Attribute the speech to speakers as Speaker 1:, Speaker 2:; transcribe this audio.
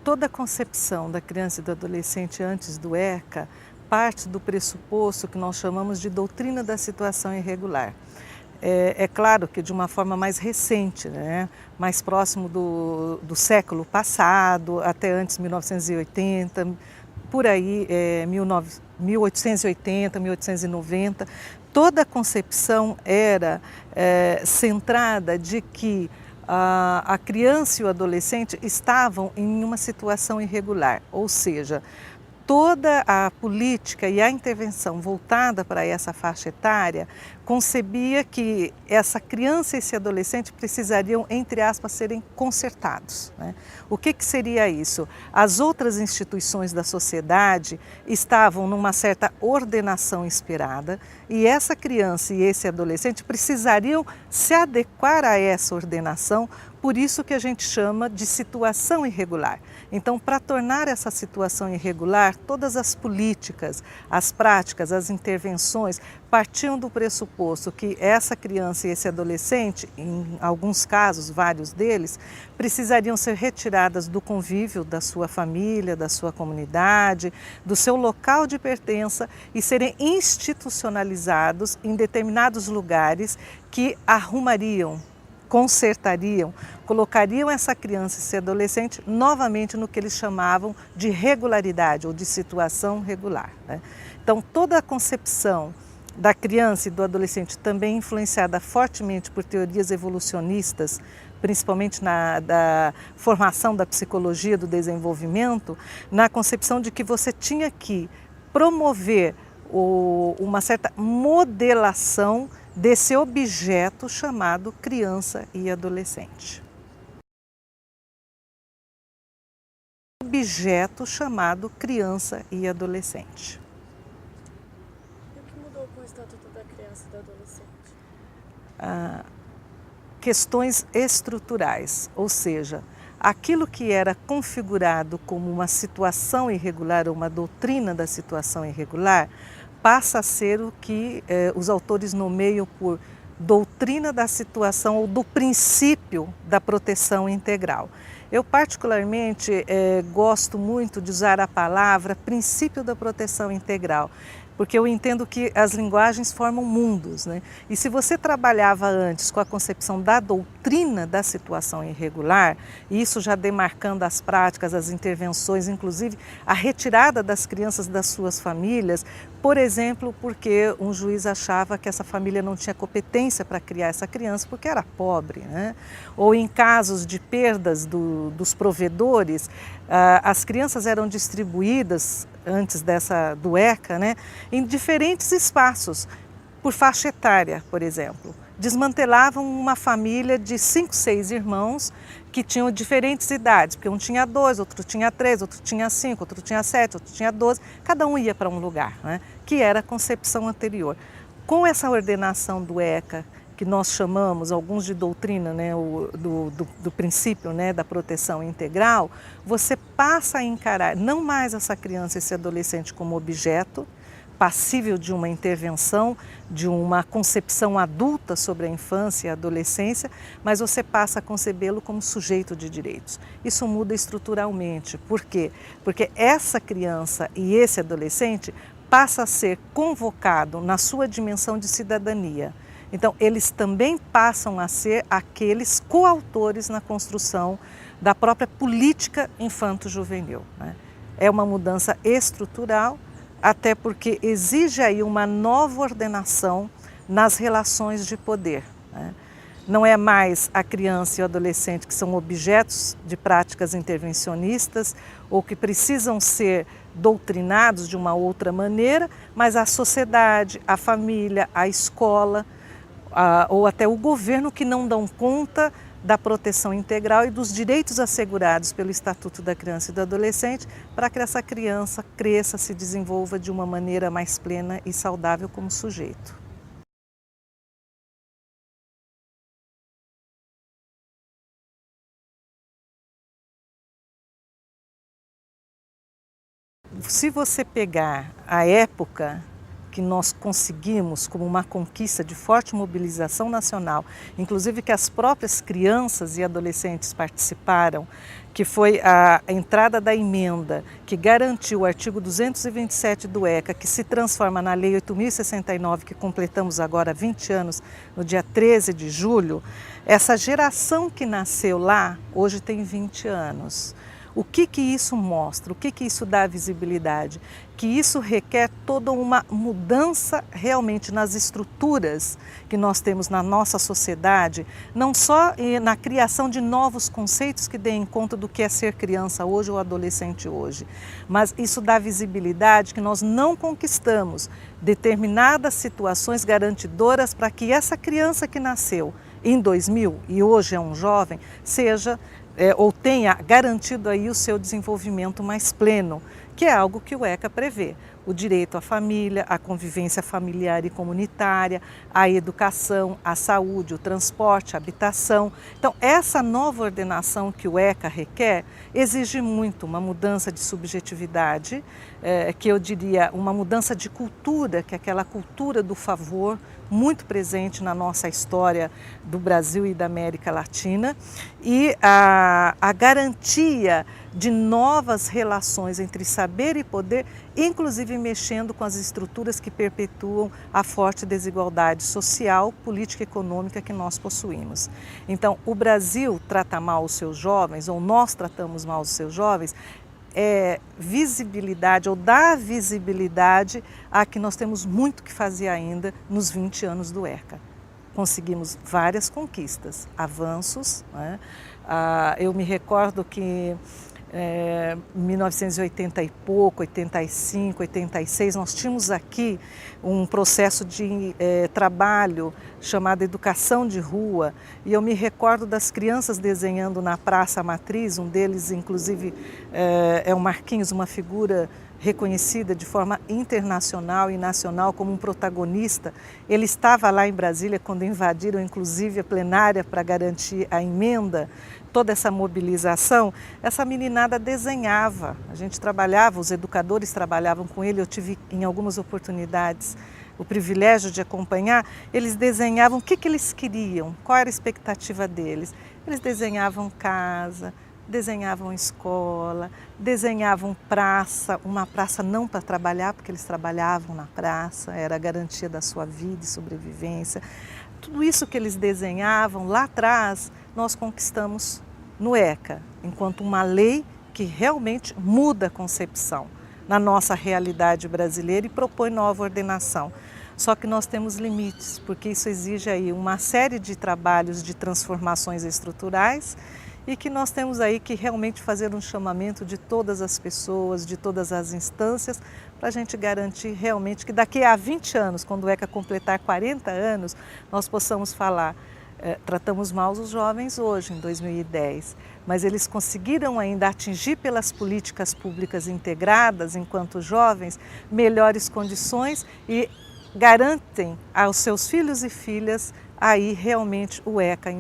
Speaker 1: Toda a concepção da criança e do adolescente antes do ECA parte do pressuposto que nós chamamos de doutrina da situação irregular. É claro que de uma forma mais recente, né? Mais próximo do século passado, até antes, 1980, por aí, 1880, 1890, toda a concepção era centrada de que a criança e o adolescente estavam em uma situação irregular, ou seja, toda a política e a intervenção voltada para essa faixa etária concebia que essa criança e esse adolescente precisariam, entre aspas, serem consertados, né? O que seria isso? As outras instituições da sociedade estavam numa certa ordenação esperada e essa criança e esse adolescente precisariam se adequar a essa ordenação, por isso que a gente chama de situação irregular. Então, para tornar essa situação irregular, todas as políticas, as práticas, as intervenções partiam do pressuposto que essa criança e esse adolescente, em alguns casos, vários deles, precisariam ser retiradas do convívio da sua família, da sua comunidade, do seu local de pertença e serem institucionalizados em determinados lugares que arrumariam, consertariam, colocariam essa criança e esse adolescente novamente no que eles chamavam de regularidade ou de situação regular, né? Então, toda a concepção da criança e do adolescente, também influenciada fortemente por teorias evolucionistas, principalmente da formação da psicologia do desenvolvimento, na concepção de que você tinha que promover uma certa modelação desse objeto chamado criança e adolescente. Objeto chamado criança e adolescente.
Speaker 2: E o que mudou com o Estatuto da Criança e do Adolescente?
Speaker 1: Questões estruturais, ou seja, aquilo que era configurado como uma situação irregular ou uma doutrina da situação irregular, passa a ser o que os autores nomeiam por doutrina da situação ou do princípio da proteção integral. Eu particularmente gosto muito de usar a palavra princípio da proteção integral, porque eu entendo que as linguagens formam mundos, né? E se você trabalhava antes com a concepção da doutrina da situação irregular, e isso já demarcando as práticas, as intervenções, inclusive a retirada das crianças das suas famílias, por exemplo, porque um juiz achava que essa família não tinha competência para criar essa criança porque era pobre, né? Ou em casos de perdas dos provedores, as crianças eram distribuídas antes do ECA, né, em diferentes espaços, por faixa etária, por exemplo. Desmantelavam uma família de 5, 6 irmãos que tinham diferentes idades, porque um tinha 2, outro tinha 3, outro tinha 5, outro tinha 7, outro tinha 12, cada um ia para um lugar, né, que era a concepção anterior. Com essa ordenação do ECA, que nós chamamos, alguns de doutrina, né, do princípio, né, da proteção integral, você passa a encarar não mais essa criança e esse adolescente como objeto, passível de uma intervenção, de uma concepção adulta sobre a infância e a adolescência, mas você passa a concebê-lo como sujeito de direitos. Isso muda estruturalmente. Por quê? Porque essa criança e esse adolescente passa a ser convocado na sua dimensão de cidadania. Então, eles também passam a ser aqueles coautores na construção da própria política infanto-juvenil, né? É uma mudança estrutural, até porque exige aí uma nova ordenação nas relações de poder, né? Não é mais a criança e o adolescente que são objetos de práticas intervencionistas ou que precisam ser doutrinados de uma outra maneira, mas a sociedade, a família, a escola, ou até o governo que não dão conta da proteção integral e dos direitos assegurados pelo Estatuto da Criança e do Adolescente para que essa criança cresça, se desenvolva de uma maneira mais plena e saudável como sujeito. Se você pegar a época que nós conseguimos como uma conquista de forte mobilização nacional, inclusive que as próprias crianças e adolescentes participaram, que foi a entrada da emenda que garantiu o artigo 227 do ECA, que se transforma na Lei 8.069, que completamos agora 20 anos, no dia 13 de julho, essa geração que nasceu lá, hoje tem 20 anos. O que isso mostra? O que isso dá visibilidade? Que isso requer toda uma mudança realmente nas estruturas que nós temos na nossa sociedade, não só na criação de novos conceitos que deem conta do que é ser criança hoje ou adolescente hoje, mas isso dá visibilidade que nós não conquistamos determinadas situações garantidoras para que essa criança que nasceu em 2000 e hoje é um jovem, seja ou tenha garantido aí o seu desenvolvimento mais pleno, que é algo que o ECA prevê. O direito à família, à convivência familiar e comunitária, à educação, à saúde, o transporte, a habitação. Então, essa nova ordenação que o ECA requer exige muito uma mudança de subjetividade, que eu diria uma mudança de cultura, que é aquela cultura do favor, muito presente na nossa história do Brasil e da América Latina, e a garantia de novas relações entre saber e poder, inclusive mexendo com as estruturas que perpetuam a forte desigualdade social, política e econômica que nós possuímos. Então, o Brasil trata mal os seus jovens, ou nós tratamos mal os seus jovens, visibilidade ou dar visibilidade a que nós temos muito que fazer ainda nos 20 anos do ECA. Conseguimos várias conquistas, avanços, né? Eu me recordo que em 1980 e pouco, 85, 86, nós tínhamos aqui um processo de trabalho chamado Educação de Rua, e eu me recordo das crianças desenhando na Praça Matriz, um deles inclusive é o Marquinhos, uma figura reconhecida de forma internacional e nacional como um protagonista. Ele estava lá em Brasília quando invadiram inclusive a plenária para garantir a emenda, toda essa mobilização. Essa meninada desenhava, a gente trabalhava, os educadores trabalhavam com ele, eu tive em algumas oportunidades o privilégio de acompanhar, eles desenhavam o que eles queriam, qual era a expectativa deles. Eles desenhavam casa, desenhavam escola, desenhavam praça, uma praça não para trabalhar, porque eles trabalhavam na praça, era a garantia da sua vida e sobrevivência. Tudo isso que eles desenhavam lá atrás, nós conquistamos no ECA, enquanto uma lei que realmente muda a concepção na nossa realidade brasileira e propõe nova ordenação. Só que nós temos limites, porque isso exige aí uma série de trabalhos de transformações estruturais e que nós temos aí que realmente fazer um chamamento de todas as pessoas, de todas as instâncias, para a gente garantir realmente que daqui a 20 anos, quando o ECA completar 40 anos, nós possamos falar, tratamos mal os jovens hoje, em 2010, mas eles conseguiram ainda atingir pelas políticas públicas integradas, enquanto jovens, melhores condições e garantem aos seus filhos e filhas aí realmente o ECA em